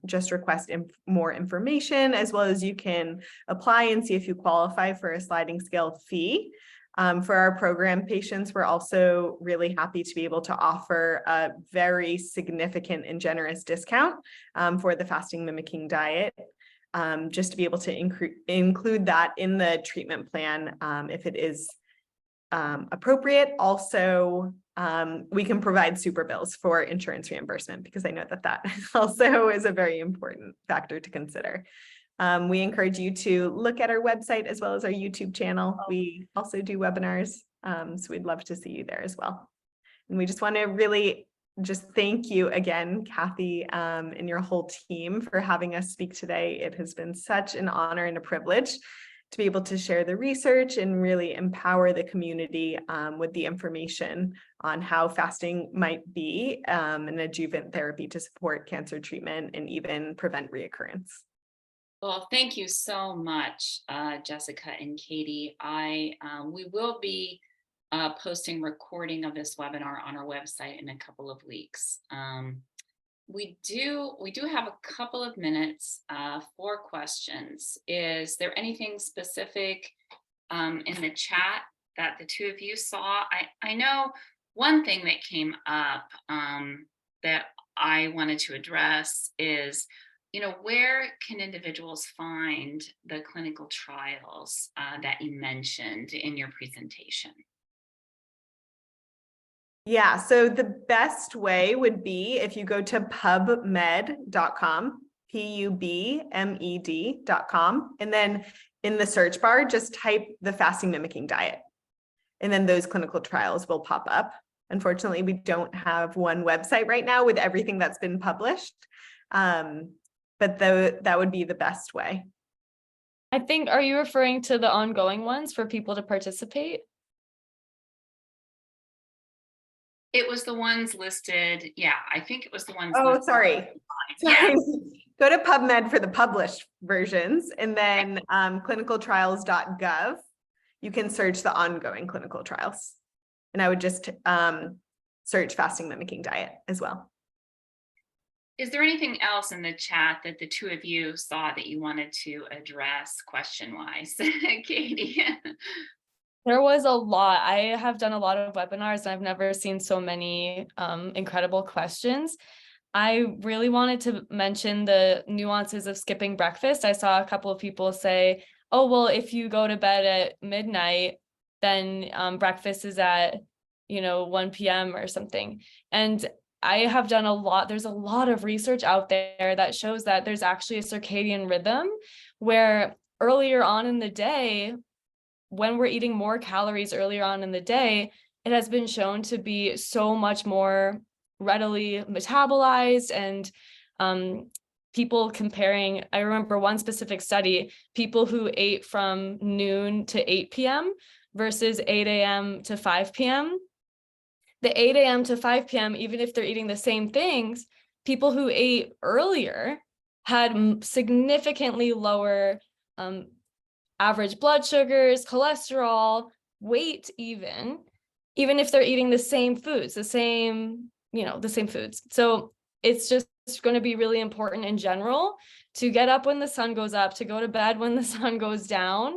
Speaker 2: just request more information, as well as you can apply and see if you qualify for a sliding scale fee. For our program patients, we're also really happy to be able to offer a very significant and generous discount for the fasting mimicking diet, just to be able to include that in the treatment plan if it is appropriate. Also, we can provide super bills for insurance reimbursement, because I know that that also is a very important factor to consider. We encourage you to look at our website as well as our YouTube channel. We also do webinars, so we'd love to see you there as well. And we just want to really just thank you again, Kathy, and your whole team for having us speak today. It has been such an honor and a privilege to be able to share the research and really empower the community with the information on how fasting might be an adjuvant therapy to support cancer treatment and even prevent reoccurrence.
Speaker 1: Well, thank you so much, Jessica and Katie. We will be posting recording of this webinar on our website in a couple of weeks. We do have a couple of minutes for questions. Is there anything specific in the chat that the two of you saw? I know one thing that came up that I wanted to address is, where can individuals find the clinical trials that you mentioned in your presentation?
Speaker 2: Yeah, so the best way would be if you go to pubmed.com, pubmed.com, and then in the search bar, just type the fasting mimicking diet. And then those clinical trials will pop up. Unfortunately, we don't have one website right now with everything that's been published. But that would be the best way.
Speaker 3: I think, are you referring to the ongoing ones for people to participate?
Speaker 1: It was the ones listed. Yeah, I think it was the ones.
Speaker 2: Oh, sorry.
Speaker 1: Yes.
Speaker 2: Go to PubMed for the published versions, and then clinicaltrials.gov. You can search the ongoing clinical trials. And I would just search fasting mimicking diet as well.
Speaker 1: Is there anything else in the chat that the two of you saw that you wanted to address question-wise, Katie?
Speaker 3: There was a lot. I have done a lot of webinars and I've never seen so many incredible questions. I really wanted to mention the nuances of skipping breakfast. I saw a couple of people say, oh, well, if you go to bed at midnight, then breakfast is at, 1 p.m. or something. And I have done there's a lot of research out there that shows that there's actually a circadian rhythm where earlier on in the day, when we're eating more calories earlier on in the day, it has been shown to be so much more readily metabolized. And people comparing, I remember one specific study, people who ate from noon to 8 p.m. versus 8 a.m. to 5 p.m. The 8 a.m. to 5 p.m., even if they're eating the same things, people who ate earlier had significantly lower average blood sugars, cholesterol, weight, even if they're eating the same foods, the same foods. So it's just going to be really important in general to get up when the sun goes up, to go to bed when the sun goes down,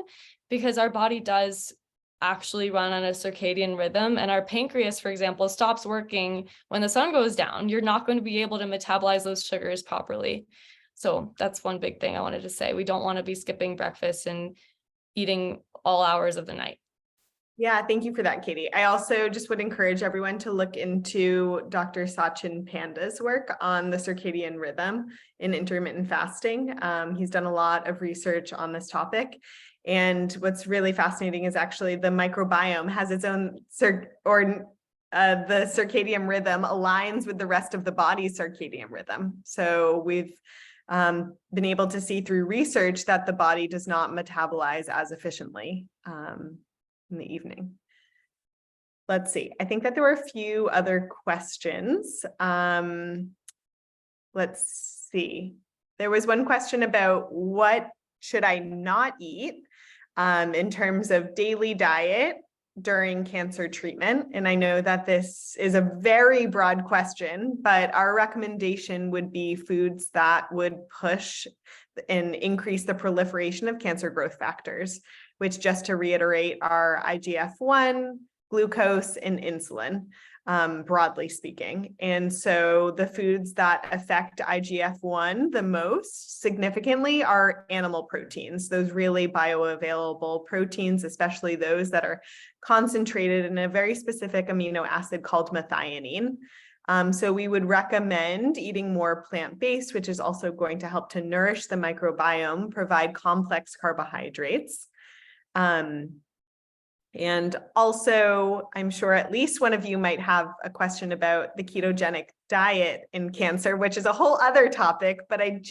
Speaker 3: because our body does actually run on a circadian rhythm, and our pancreas, for example, stops working when the sun goes down. You're not going to be able to metabolize those sugars properly. So that's one big thing I wanted to say. We don't want to be skipping breakfast and eating all hours of the night.
Speaker 2: Yeah, thank you for that, Katie. I also just would encourage everyone to look into Dr. Sachin Panda's work on the circadian rhythm in intermittent fasting. He's done a lot of research on this topic. And what's really fascinating is actually the microbiome has its own the circadian rhythm aligns with the rest of the body's circadian rhythm. So we've been able to see through research that the body does not metabolize as efficiently in the evening. Let's see. I think that there were a few other questions. Let's see. There was one question about what should I not eat in terms of daily diet during cancer treatment. And I know that this is a very broad question, but our recommendation would be foods that would push and increase the proliferation of cancer growth factors, which, just to reiterate, are IGF-1, glucose, and insulin, broadly speaking. And so the foods that affect IGF-1 the most significantly are animal proteins, those really bioavailable proteins, especially those that are concentrated in a very specific amino acid called methionine. So we would recommend eating more plant-based, which is also going to help to nourish the microbiome, provide complex carbohydrates. And also, I'm sure at least one of you might have a question about the ketogenic diet in cancer, which is a whole other topic, but I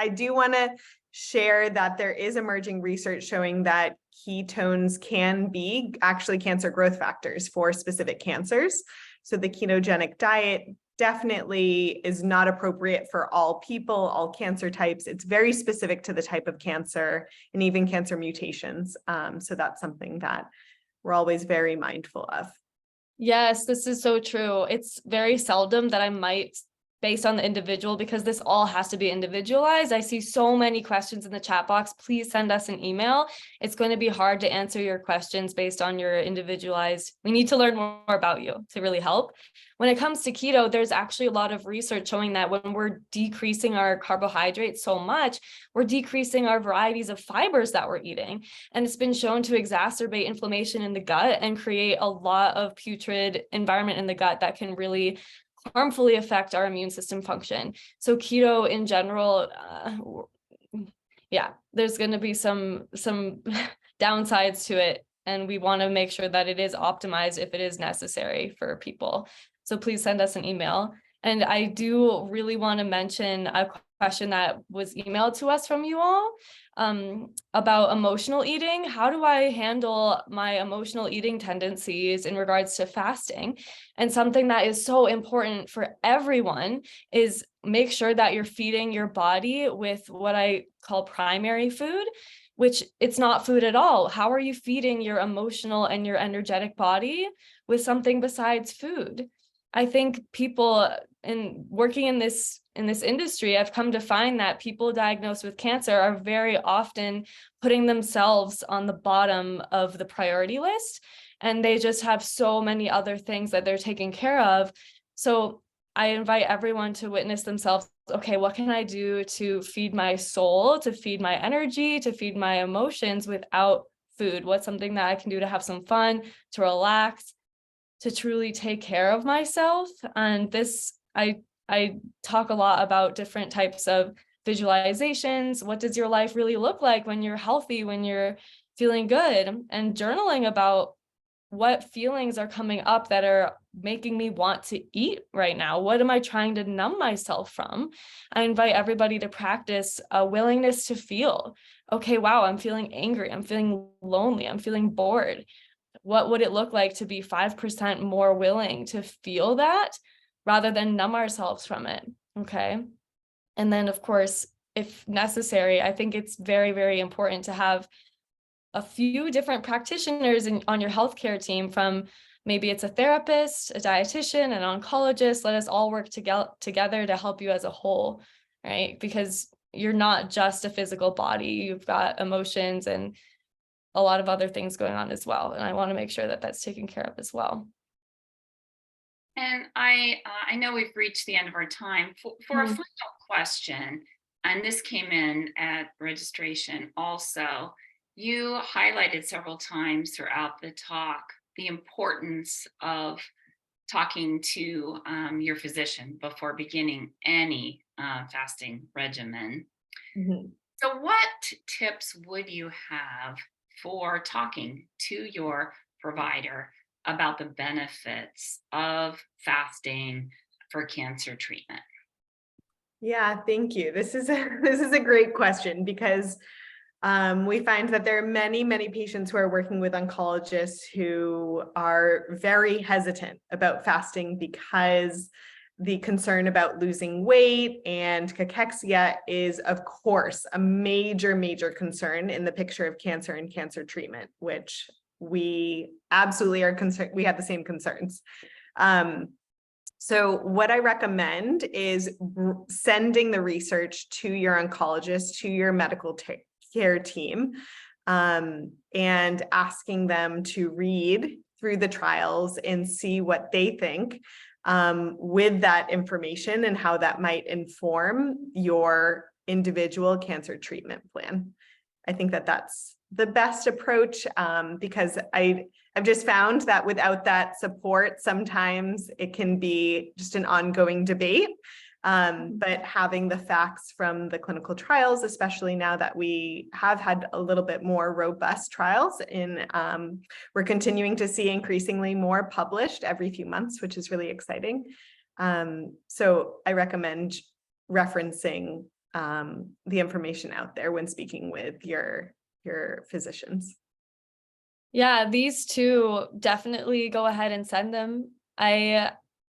Speaker 2: do want to share that there is emerging research showing that ketones can be actually cancer growth factors for specific cancers. So the ketogenic diet definitely is not appropriate for all people, all cancer types. It's very specific to the type of cancer and even cancer mutations. So that's something that we're always very mindful of.
Speaker 3: Yes, this is so true. It's very seldom that I might, based on the individual, because this all has to be individualized. I see so many questions in the chat box. Please send us an email. It's going to be hard to answer your questions based on your individualized. We need to learn more about you to really help. When it comes to keto, there's actually a lot of research showing that when we're decreasing our carbohydrates so much, we're decreasing our varieties of fibers that we're eating. And it's been shown to exacerbate inflammation in the gut and create a lot of putrid environment in the gut that can really harmfully affect our immune system function. So keto in general, there's going to be some downsides to it. And we want to make sure that it is optimized if it is necessary for people. So please send us an email. And I do really want to mention a question that was emailed to us from you all about emotional eating. How do I handle my emotional eating tendencies in regards to fasting? And something that is so important for everyone is make sure that you're feeding your body with what I call primary food, which it's not food at all. How are you feeding your emotional and your energetic body with something besides food? I think people in working in this industry, I've come to find that people diagnosed with cancer are very often putting themselves on the bottom of the priority list, and they just have so many other things that they're taking care of. So I invite everyone to witness themselves. Okay, what can I do to feed my soul, to feed my energy, to feed my emotions without food? What's something that I can do to have some fun, to relax, to truly take care of myself? And this, I talk a lot about different types of visualizations. What does your life really look like when you're healthy, when you're feeling good? And journaling about what feelings are coming up that are making me want to eat right now. What am I trying to numb myself from? I invite everybody to practice a willingness to feel. Okay, wow, I'm feeling angry. I'm feeling lonely. I'm feeling bored. What would it look like to be 5% more willing to feel that rather than numb ourselves from it? Okay. And then, of course, if necessary, I think it's very, very important to have a few different practitioners on your healthcare team, from maybe it's a therapist, a dietitian, an oncologist. Let us all work together to help you as a whole, right? Because you're not just a physical body. You've got emotions and a lot of other things going on as well. And I want to make sure that that's taken care of as well.
Speaker 1: And I know we've reached the end of our time. For a final question, and this came in at registration also, you highlighted several times throughout the talk the importance of talking to your physician before beginning any fasting regimen.
Speaker 2: Mhm.
Speaker 1: So what tips would you have for talking to your provider about the benefits of fasting for cancer treatment?
Speaker 2: Yeah, thank you. This is a great question, because we find that there are many, many patients who are working with oncologists who are very hesitant about fasting because the concern about losing weight and cachexia is, of course, a major, major concern in the picture of cancer and cancer treatment, which we absolutely are concerned. We have the same concerns. So what I recommend is sending the research to your oncologist, to your medical care team, and asking them to read through the trials and see what they think with that information and how that might inform your individual cancer treatment plan. I think that that's the best approach, because I've just found that without that support, sometimes it can be just an ongoing debate. But having the facts from the clinical trials, especially now that we have had a little bit more robust trials we're continuing to see increasingly more published every few months, which is really exciting. So I recommend referencing the information out there when speaking with your physicians.
Speaker 3: Yeah, these two, definitely go ahead and send them.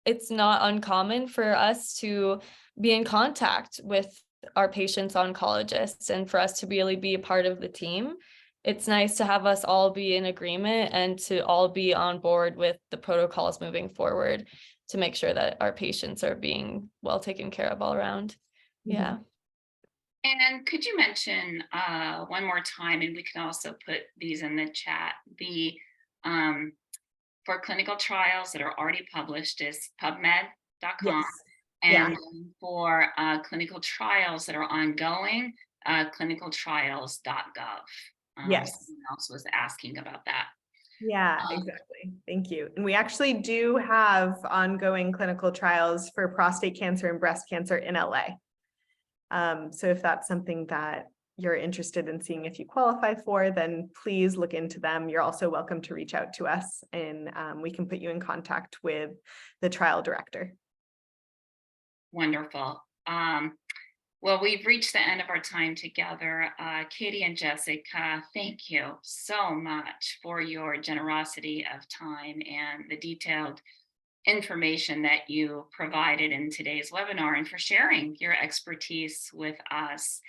Speaker 3: It's not uncommon for us to be in contact with our patients' oncologists and for us to really be a part of the team. It's nice to have us all be in agreement and to all be on board with the protocols moving forward to make sure that our patients are being well taken care of all around. Yeah.
Speaker 1: And could you mention one more time, and we can also put these in the chat, the for clinical trials that are already published is pubmed.com.
Speaker 2: Yes.
Speaker 1: And for clinical trials that are ongoing, clinicaltrials.gov.
Speaker 2: Yes.
Speaker 1: Someone else was asking about that.
Speaker 2: Yeah, exactly. Thank you. And we actually do have ongoing clinical trials for prostate cancer and breast cancer in LA. So if that's something that you're interested in seeing if you qualify for, then please look into them. You're also welcome to reach out to us, and we can put you in contact with the trial director.
Speaker 1: Wonderful. Well, we've reached the end of our time together. Katie and Jessica, thank you so much for your generosity of time and the detailed information that you provided in today's webinar, and for sharing your expertise with us.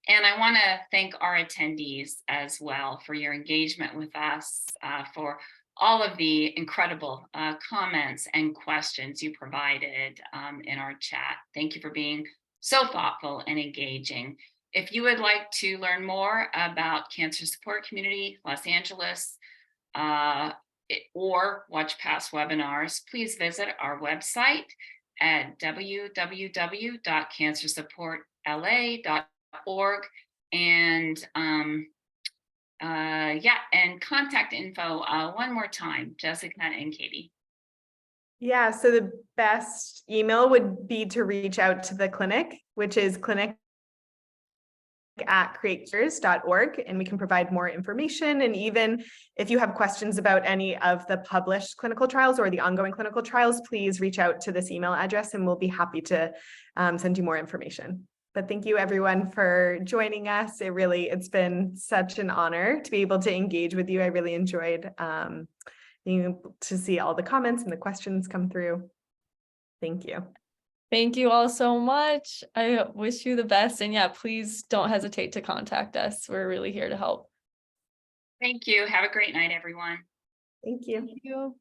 Speaker 1: And I want to thank our attendees as well for your engagement with us, for all of the incredible comments and questions you provided in our chat. Thank you for being so thoughtful and engaging. If you would like to learn more about Cancer Support Community Los Angeles, or watch past webinars, please visit our website at www.cancersupportla.org. And and contact info one more time, Jessica and Katie.
Speaker 2: Yeah, so the best email would be to reach out to the clinic, which is clinic@createcures.org, and we can provide more information. And even if you have questions about any of the published clinical trials or the ongoing clinical trials, please reach out to this email address and we'll be happy to send you more information. But thank you everyone for joining us. It's been such an honor to be able to engage with you. I really enjoyed being able to see all the comments and the questions come through. Thank you.
Speaker 3: Thank you all so much. I wish you the best. And yeah, please don't hesitate to contact us. We're really here to help.
Speaker 1: Thank you. Have a great night, everyone.
Speaker 2: Thank you.
Speaker 3: Thank you.